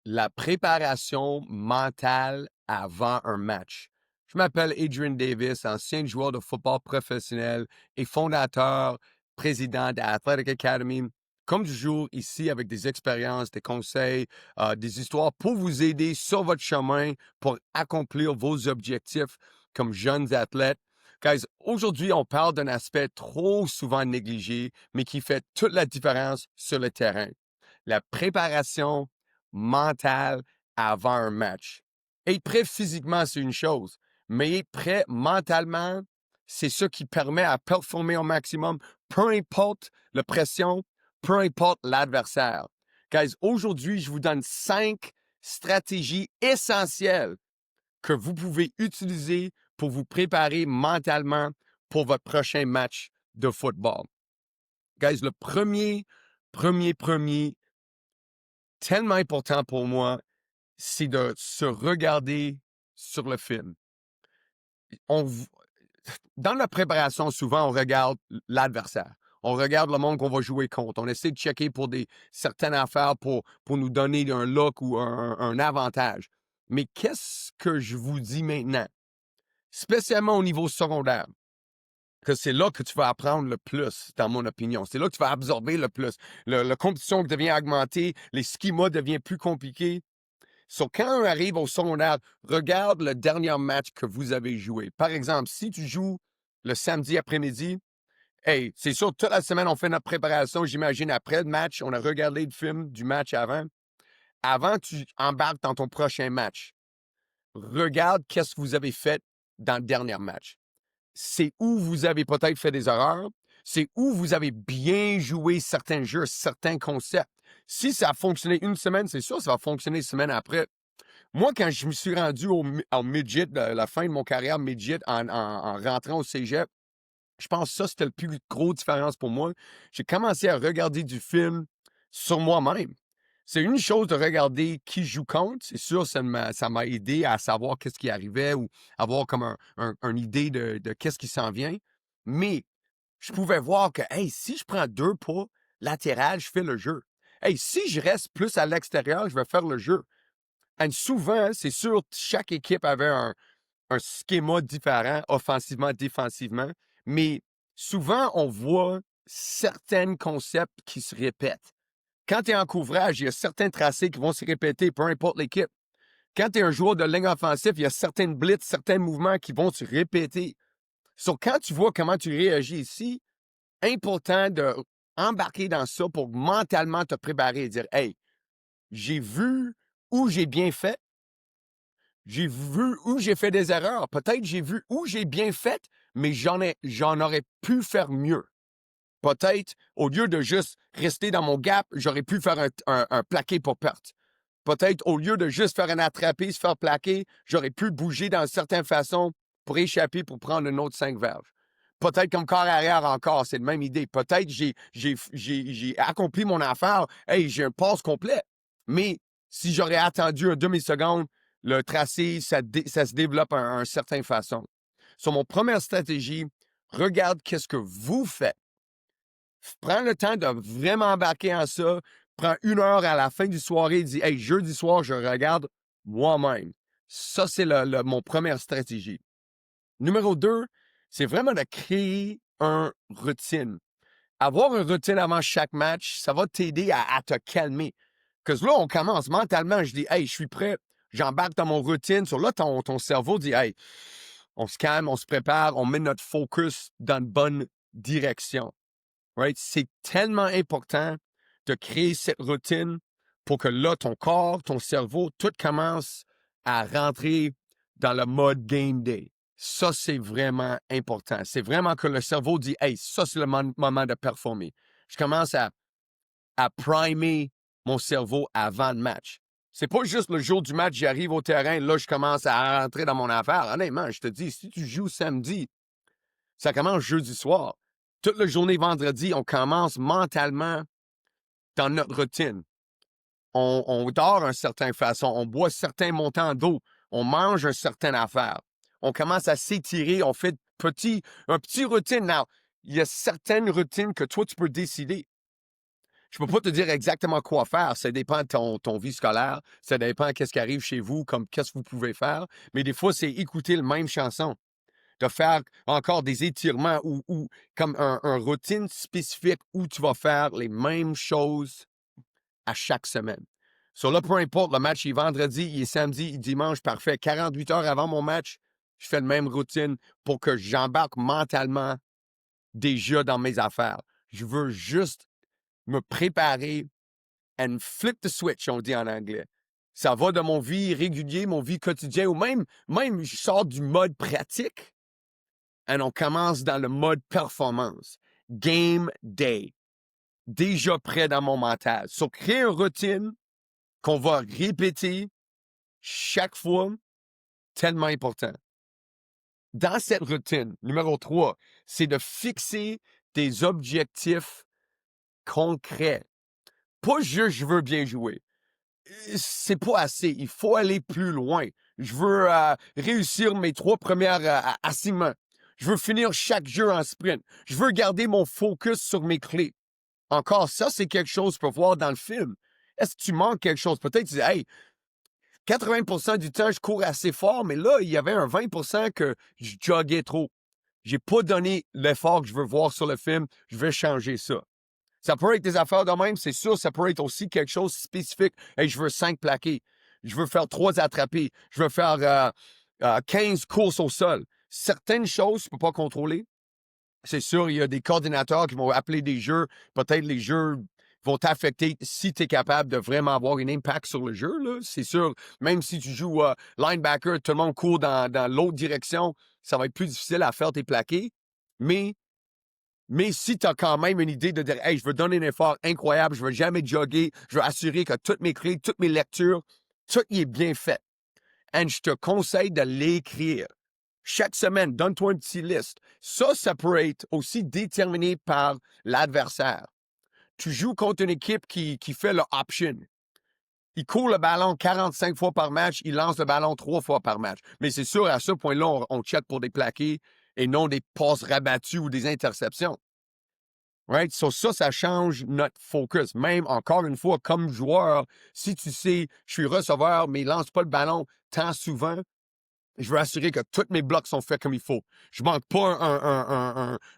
La préparation mentale avant un match. Je m'appelle Adrian Davis, ancien joueur de football professionnel et fondateur, président d'Athletic Academy. Comme toujours, ici avec des expériences, des conseils, des histoires pour vous aider sur votre chemin pour accomplir vos objectifs comme jeunes athlètes. Guys, aujourd'hui, on parle d'un aspect trop souvent négligé, mais qui fait toute la différence sur le terrain. La préparation mental avant un match. Être prêt physiquement, c'est une chose, mais être prêt mentalement, c'est ce qui permet à performer au maximum, peu importe la pression, peu importe l'adversaire. Guys, aujourd'hui, je vous donne 5 stratégies essentielles que vous pouvez utiliser pour vous préparer mentalement pour votre prochain match de football. Guys, le premier, tellement important pour moi, c'est de se regarder sur le film. On, dans la préparation, souvent, on regarde l'adversaire. On regarde le monde qu'on va jouer contre. On essaie de checker pour certaines affaires pour nous donner un look ou un avantage. Mais qu'est-ce que je vous dis maintenant? Spécialement au niveau secondaire, que c'est là que tu vas apprendre le plus, dans mon opinion. C'est là que tu vas absorber le plus. La compétition devient augmentée, les schémas deviennent plus compliqués. So, quand on arrive au secondaire, regarde le dernier match que vous avez joué. Par exemple, si tu joues le samedi après-midi, hey, c'est sûr, toute la semaine, on fait notre préparation. J'imagine, après le match, on a regardé le film du match avant. Avant, tu embarques dans ton prochain match. Regarde qu'est-ce que vous avez fait dans le dernier match. C'est où vous avez peut-être fait des erreurs. C'est où vous avez bien joué certains jeux, certains concepts. Si ça a fonctionné une semaine, c'est sûr, ça va fonctionner une semaine après. Moi, quand je me suis rendu au midget, la fin de mon carrière midget en rentrant au cégep, je pense que ça, c'était la plus grosse différence pour moi. J'ai commencé à regarder du film sur moi-même. C'est une chose de regarder qui joue contre. C'est sûr, ça m'a aidé à savoir qu'est-ce qui arrivait ou avoir comme une idée de qu'est-ce qui s'en vient. Mais je pouvais voir que, hey, si je prends 2 pas latéral, je fais le jeu. Hey, si je reste plus à l'extérieur, je vais faire le jeu. Et souvent, c'est sûr, chaque équipe avait un schéma différent, offensivement, défensivement, mais souvent, on voit certains concepts qui se répètent. Quand tu es en couvrage, il y a certains tracés qui vont se répéter, peu importe l'équipe. Quand tu es un joueur de ligne offensive, il y a certaines blitz, certains mouvements qui vont se répéter. So, quand tu vois comment tu réagis ici, important de embarquer dans ça pour mentalement te préparer et dire, hey, j'ai vu où j'ai bien fait, j'ai vu où j'ai fait des erreurs. Peut-être j'ai vu où j'ai bien fait, mais j'en aurais pu faire mieux. Peut-être, au lieu de juste rester dans mon gap, j'aurais pu faire un plaqué pour perte. Peut-être, au lieu de juste faire un attrapé, se faire plaquer, j'aurais pu bouger dans certaines façons pour échapper, pour prendre une autre 5 verges. Peut-être comme corps arrière encore, c'est la même idée. Peut-être j'ai accompli mon affaire. Hey, j'ai un passe complet. Mais si j'aurais attendu un demi-seconde, le tracé, ça se développe une certaine façon. Sur mon première stratégie, regarde qu'est-ce que vous faites. Prends le temps de vraiment embarquer en ça. Prends 1 heure à la fin du soirée et dis, hey, jeudi soir, je regarde moi-même. Ça, c'est mon première stratégie. Numéro 2, c'est vraiment de créer une routine. Avoir une routine avant chaque match, ça va t'aider à te calmer. Parce que là, on commence mentalement, je dis, hey, je suis prêt, j'embarque dans mon routine. Sur là, ton cerveau dit, hey, on se calme, on se prépare, on met notre focus dans une bonne direction. Right? C'est tellement important de créer cette routine pour que là, ton corps, ton cerveau, tout commence à rentrer dans le mode game day. Ça, c'est vraiment important. C'est vraiment que le cerveau dit, hey, ça, c'est le moment de performer. Je commence à primer mon cerveau avant le match. C'est pas juste le jour du match, j'arrive au terrain, là, je commence à rentrer dans mon affaire. Honnêtement, je te dis, si tu joues samedi, ça commence jeudi soir. Toute la journée vendredi, on commence mentalement dans notre routine. On dort d'une certaine façon, on boit certains montants d'eau, on mange une certaine affaire. On commence à s'étirer, on fait un petit routine. Now, il y a certaines routines que toi, tu peux décider. Je peux pas te dire exactement quoi faire. Ça dépend de ton vie scolaire. Ça dépend de ce qui arrive chez vous, comme qu'est-ce que vous pouvez faire. Mais des fois, c'est écouter la même chanson. De faire encore des étirements ou comme un routine spécifique où tu vas faire les mêmes choses à chaque semaine. So là, peu importe, le match est vendredi, il est samedi, il est dimanche, parfait. 48 heures avant mon match, je fais la même routine pour que j'embarque mentalement déjà dans mes affaires. Je veux juste me préparer and flip the switch, on dit en anglais. Ça va de mon vie régulier, mon vie quotidien, ou même je sors du mode pratique et on commence dans le mode performance. Game day. Déjà prêt dans mon mental. So, créer une routine qu'on va répéter chaque fois, tellement important. Dans cette routine, numéro 3, c'est de fixer des objectifs concrets. Pas juste je veux bien jouer. C'est pas assez. Il faut aller plus loin. Je veux réussir mes 3 premières assignements. Je veux finir chaque jeu en sprint. Je veux garder mon focus sur mes clés. Encore, ça, c'est quelque chose que tu peux voir dans le film. Est-ce que tu manques quelque chose? Peut-être que tu dis, hey, 80% du temps, je cours assez fort, mais là, il y avait un 20% que je joguais trop. J'ai pas donné l'effort que je veux voir sur le film. Je vais changer ça. Ça peut être des affaires de même, c'est sûr. Ça peut être aussi quelque chose de spécifique. Hey, je veux 5 plaqués. Je veux faire 3 attrapés. Je veux faire 15 courses au sol. Certaines choses, tu peux pas contrôler. C'est sûr, il y a des coordinateurs qui vont appeler des jeux. Peut-être les jeux vont t'affecter si tu es capable de vraiment avoir un impact sur le jeu. Là. C'est sûr, même si tu joues linebacker, tout le monde court dans l'autre direction, ça va être plus difficile à faire tes plaqués. Mais si tu as quand même une idée de dire « Hey, je veux donner un effort incroyable, je veux jamais jogger, je veux assurer que toutes mes clés, toutes mes lectures, tout y est bien fait. » Et je te conseille de l'écrire. Chaque semaine, donne-toi une petite liste. Ça peut être aussi déterminé par l'adversaire. Tu joues contre une équipe qui fait le option. Il court le ballon 45 fois par match, il lance le ballon 3 fois par match. Mais c'est sûr, à ce point-là, on check pour des plaqués et non des passes rabattues ou des interceptions. Right? So ça change notre focus. Même, encore une fois, comme joueur, si tu sais, je suis receveur, mais il lance pas le ballon tant souvent, je veux assurer que tous mes blocs sont faits comme il faut. Je manque pas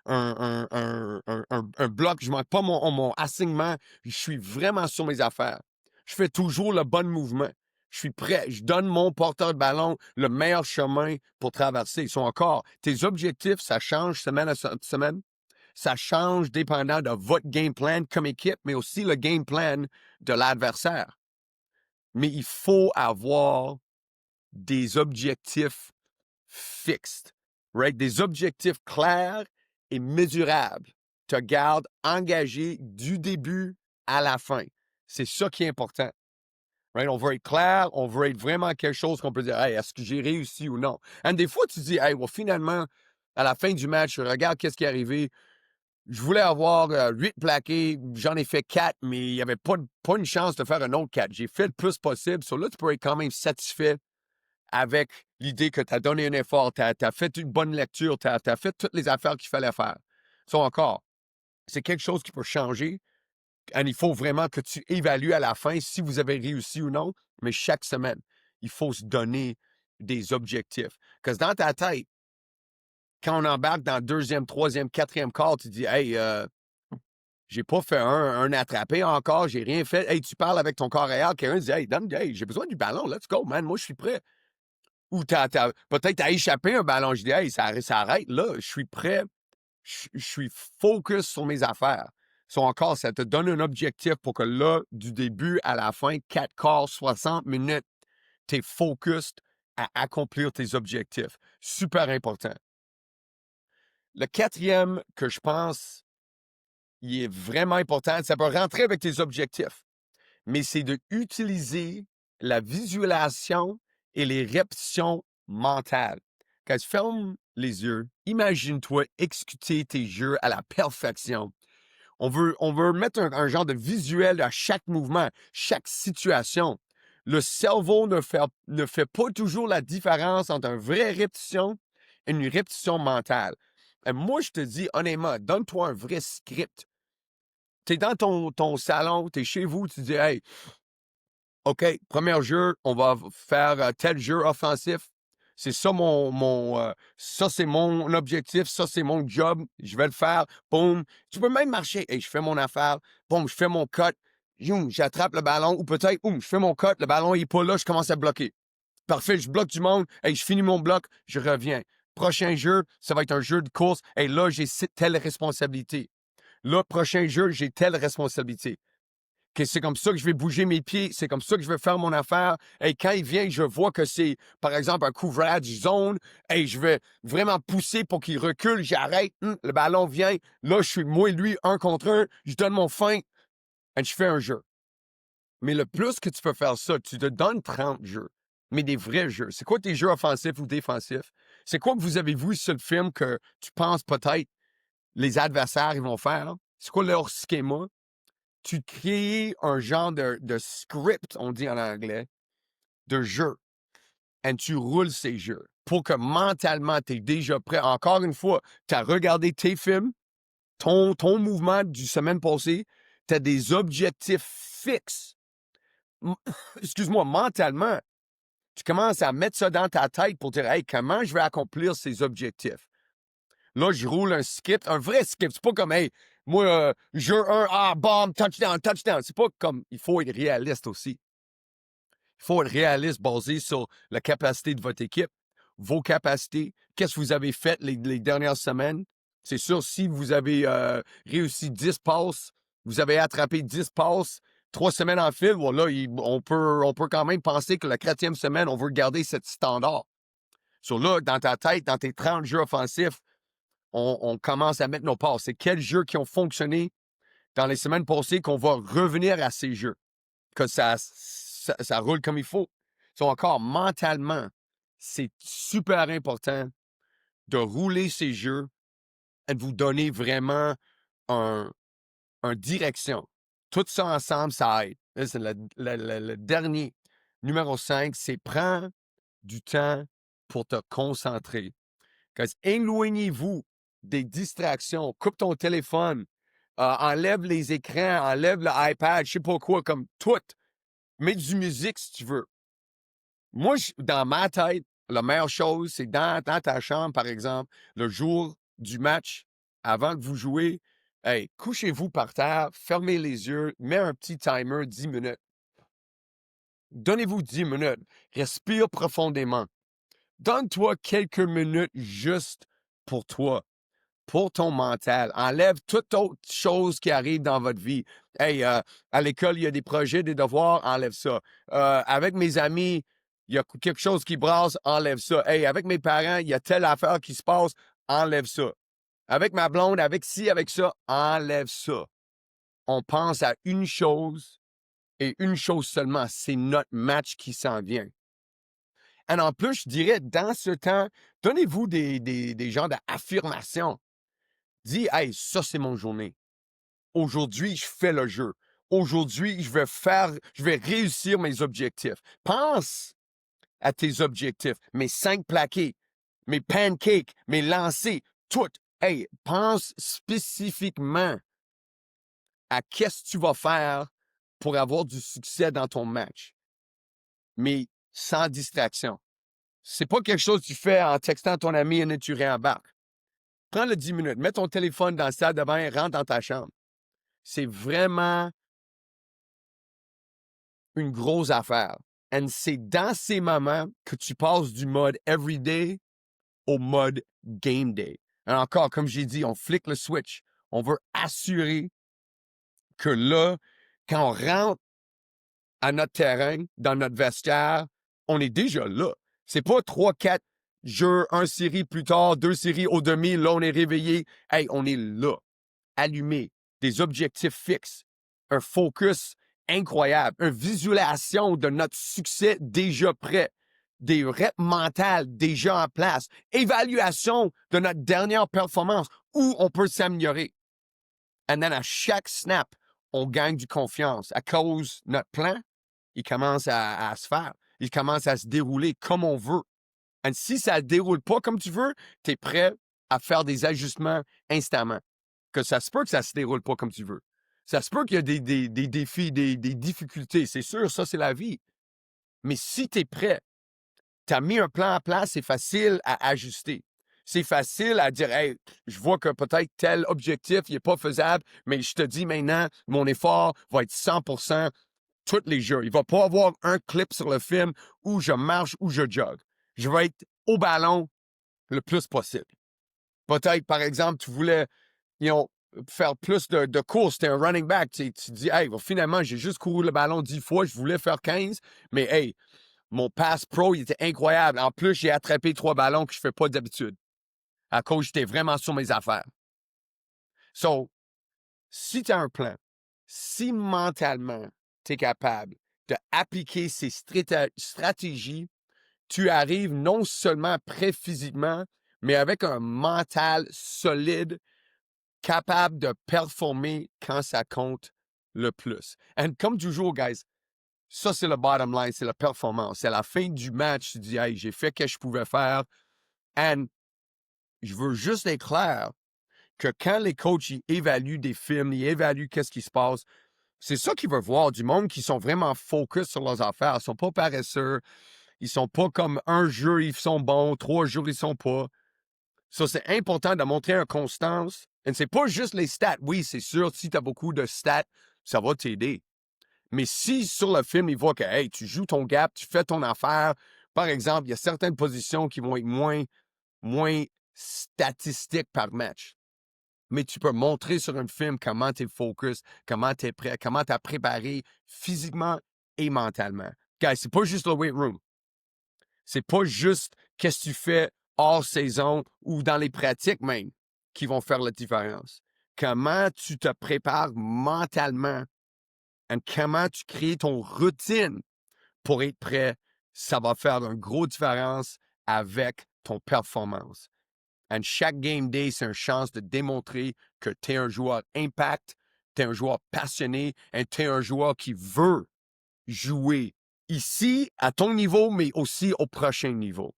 un bloc, je manque pas mon assignement. Je suis vraiment sur mes affaires. Je fais toujours le bon mouvement. Je suis prêt. Je donne mon porteur de ballon le meilleur chemin pour traverser. Ils sont encore. Tes objectifs, ça change semaine à semaine. Ça change dépendant de votre game plan comme équipe, mais aussi le game plan de l'adversaire. Mais il faut avoir des objectifs fixes, right? Des objectifs clairs et mesurables. Te garde engagé du début à la fin. C'est ça qui est important. Right? On veut être clair, on veut être vraiment quelque chose qu'on peut dire, hey, est-ce que j'ai réussi ou non? Et des fois, tu dis, hey, well, finalement, à la fin du match, regarde qu'est-ce qui est arrivé. Je voulais avoir 8 plaqués, j'en ai fait 4, mais il n'y avait pas une chance de faire un autre 4. J'ai fait le plus possible. So là, tu peux être quand même satisfait avec l'idée que tu as donné un effort, tu as fait une bonne lecture, tu as fait toutes les affaires qu'il fallait faire. Ça encore, c'est quelque chose qui peut changer. Et il faut vraiment que tu évalues à la fin si vous avez réussi ou non, mais chaque semaine, il faut se donner des objectifs. Parce que dans ta tête, quand on embarque dans le deuxième, troisième, quatrième quart, tu dis « Hey, j'ai pas fait un attrapé encore, j'ai rien fait. » Hey, tu parles avec ton corps réel, quelqu'un dit « Hey, j'ai besoin du ballon, let's go, man, moi je suis prêt. » Ou peut-être t'as échappé un ballon, je dis « Hey, ça arrête là, je suis prêt, je suis focus sur mes affaires. » Encore, ça te donne un objectif pour que là, du début à la fin, 4 quarts, 60 minutes, tu es focus à accomplir tes objectifs. Super important. Le quatrième que je pense, il est vraiment important, ça peut rentrer avec tes objectifs, mais c'est d'utiliser la visualisation et les répétitions mentales. Quand tu fermes les yeux, imagine-toi exécuter tes jeux à la perfection. On veut mettre un genre de visuel à chaque mouvement, chaque situation. Le cerveau ne fait pas toujours la différence entre une vraie répétition et une répétition mentale. Et moi, je te dis honnêtement, donne-toi un vrai script. es dans ton salon, tu es chez vous, tu dis, hey, OK, premier jeu, on va faire tel jeu offensif. C'est ça ça c'est mon objectif, ça c'est mon job, je vais le faire, boum. Tu peux même marcher, et je fais mon affaire, boum, je fais mon cut, j'attrape le ballon, ou peut-être, je fais mon cut, le ballon il est pas là, je commence à bloquer. Parfait, je bloque du monde, et je finis mon bloc, je reviens. Prochain jeu, ça va être un jeu de course, et là j'ai telle responsabilité. Là, prochain jeu, j'ai telle responsabilité. Que c'est comme ça que je vais bouger mes pieds, c'est comme ça que je vais faire mon affaire. Et quand il vient, je vois que c'est, par exemple, un couvrage zone, et je vais vraiment pousser pour qu'il recule, j'arrête, le ballon vient, là, je suis moi et lui, un contre un, je donne mon feint, et je fais un jeu. Mais le plus que tu peux faire ça, tu te donnes 30 jeux, mais des vrais jeux. C'est quoi tes jeux offensifs ou défensifs? C'est quoi que vous avez vu sur le film que tu penses peut-être les adversaires ils vont faire? C'est quoi leur schéma? Tu crées un genre de script, on dit en anglais, de jeu. Et tu roules ces jeux pour que mentalement, tu es déjà prêt. Encore une fois, tu as regardé tes films, ton mouvement du semaine passée, tu as des objectifs fixes. Excuse-moi, mentalement, tu commences à mettre ça dans ta tête pour dire, hey, comment je vais accomplir ces objectifs? Là, je roule un script, un vrai script. C'est pas comme, hey, moi, jeu 1, bomb, touchdown, touchdown. C'est pas comme, il faut être réaliste aussi. Il faut être réaliste basé sur la capacité de votre équipe, vos capacités, qu'est-ce que vous avez fait les dernières semaines. C'est sûr, si vous avez réussi 10 passes, vous avez attrapé 10 passes, 3 semaines en fil, voilà, on peut quand même penser que la 4e semaine, on veut garder cette standard. Sur là, dans ta tête, dans tes 30 jeux offensifs, on commence à mettre nos passes. C'est quels jeux qui ont fonctionné dans les semaines passées qu'on va revenir à ces jeux, que ça roule comme il faut. So, encore mentalement, c'est super important de rouler ces jeux et de vous donner vraiment un direction. Tout ça ensemble, ça aide. Là, c'est le dernier. Numéro 5, c'est prends du temps pour te concentrer. Éloignez-vous des distractions. Coupe ton téléphone. Enlève les écrans. Enlève l'iPad. Je sais pas quoi, comme tout. Mets du musique si tu veux. Moi, dans ma tête, la meilleure chose, c'est dans ta chambre, par exemple, le jour du match, avant que vous jouez, hey, couchez-vous par terre, fermez les yeux, mets un petit timer, 10 minutes. Donnez-vous 10 minutes. Respire profondément. Donne-toi quelques minutes juste pour toi, pour ton mental. Enlève toute autre chose qui arrive dans votre vie. Hey, à l'école, il y a des projets, des devoirs, enlève ça. Avec mes amis, il y a quelque chose qui brasse, enlève ça. Hey, avec mes parents, il y a telle affaire qui se passe, enlève ça. Avec ma blonde, avec ci, avec ça, enlève ça. On pense à une chose et une chose seulement, c'est notre match qui s'en vient. Et en plus, je dirais, dans ce temps, donnez-vous des genres d'affirmations. Dis, hey, ça, c'est mon journée. Aujourd'hui, je fais le jeu. Aujourd'hui, je vais réussir mes objectifs. Pense à tes objectifs, mes 5 plaqués, mes pancakes, mes lancers, tout. Hey, pense spécifiquement à qu'est-ce que tu vas faire pour avoir du succès dans ton match, mais sans distraction. C'est pas quelque chose que tu fais en textant ton ami et tu réembarques. Prends le 10 minutes, mets ton téléphone dans le salle de bain, rentre dans ta chambre. C'est vraiment une grosse affaire. Et c'est dans ces moments que tu passes du mode everyday au mode game day. Et encore, comme j'ai dit, on flique le switch. On veut assurer que là, quand on rentre à notre terrain, dans notre vestiaire, on est déjà là. C'est pas 3-4 jeux, 1 série plus tard, 2 séries au demi, là, on est réveillé. Hey, on est là, allumé, des objectifs fixes, un focus incroyable, une visualisation de notre succès déjà prêt, des reps mentales déjà en place, évaluation de notre dernière performance, où on peut s'améliorer. Et then à chaque snap, on gagne du confiance à cause de notre plan. Il commence à se faire. Il commence à se dérouler comme on veut. Et si ça ne se déroule pas comme tu veux, tu es prêt à faire des ajustements instamment. Que ça se peut que ça ne se déroule pas comme tu veux. Ça se peut qu'il y a des défis, des difficultés. C'est sûr, ça, c'est la vie. Mais si tu es prêt, tu as mis un plan en place, c'est facile à ajuster. C'est facile à dire, hey, je vois que peut-être tel objectif n'est pas faisable, mais je te dis maintenant, mon effort va être 100% tous les jours. Il ne va pas avoir un clip sur le film où je marche, où je jogue. Je vais être au ballon le plus possible. Peut-être, par exemple, tu voulais faire plus de courses, tu es un running back, tu dis, hey, finalement, j'ai juste couru le ballon 10 fois, je voulais faire 15, mais hey, mon pass pro, il était incroyable. En plus, j'ai attrapé 3 ballons que je ne fais pas d'habitude. À cause, j'étais vraiment sur mes affaires. So, si tu as un plan, si mentalement, tu es capable d'appliquer ces stratégies, tu arrives non seulement prêt physiquement, mais avec un mental solide, capable de performer quand ça compte le plus. Et comme toujours, guys, ça, c'est le bottom line, c'est la performance. C'est à la fin du match, tu dis, hey, j'ai fait ce que je pouvais faire. Et je veux juste être clair que quand les coachs ils évaluent des films, ils évaluent qu'est-ce qui se passe, c'est ça qu'ils veulent voir, du monde qui sont vraiment focus sur leurs affaires. Ils sont pas paresseux. Ils sont pas comme un jour, ils sont bons, 3 jours, ils sont pas. Ça, c'est important de montrer une constance. Et c'est pas juste les stats. Oui, c'est sûr, si tu as beaucoup de stats, ça va t'aider. Mais si sur le film, ils voient que hey, tu joues ton gap, tu fais ton affaire, par exemple, il y a certaines positions qui vont être moins statistiques par match. Mais tu peux montrer sur un film comment tu es focus, comment tu es prêt, comment tu as préparé physiquement et mentalement. Guys, c'est pas juste le weight room. C'est pas juste qu'est-ce que tu fais hors saison ou dans les pratiques même qui vont faire la différence. Comment tu te prépares mentalement et comment tu crées ton routine pour être prêt, ça va faire une grosse différence avec ton performance. Et chaque game day, c'est une chance de démontrer que tu es un joueur impact, tu es un joueur passionné et tu es un joueur qui veut jouer ici, à ton niveau, mais aussi au prochain niveau.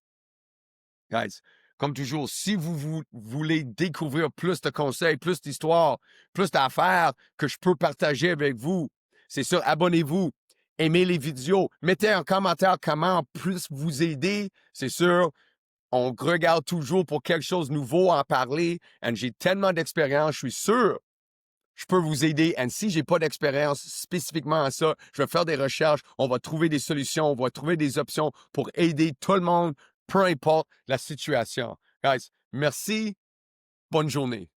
Guys, comme toujours, si vous voulez découvrir plus de conseils, plus d'histoires, plus d'affaires que je peux partager avec vous, c'est sûr, abonnez-vous, aimez les vidéos, mettez un commentaire comment on peut vous aider. C'est sûr, on regarde toujours pour quelque chose de nouveau à en parler. Et j'ai tellement d'expérience, je suis sûr je peux vous aider. Et si je n'ai pas d'expérience spécifiquement à ça, je vais faire des recherches, on va trouver des solutions, on va trouver des options pour aider tout le monde, peu importe la situation. Guys, merci. Bonne journée.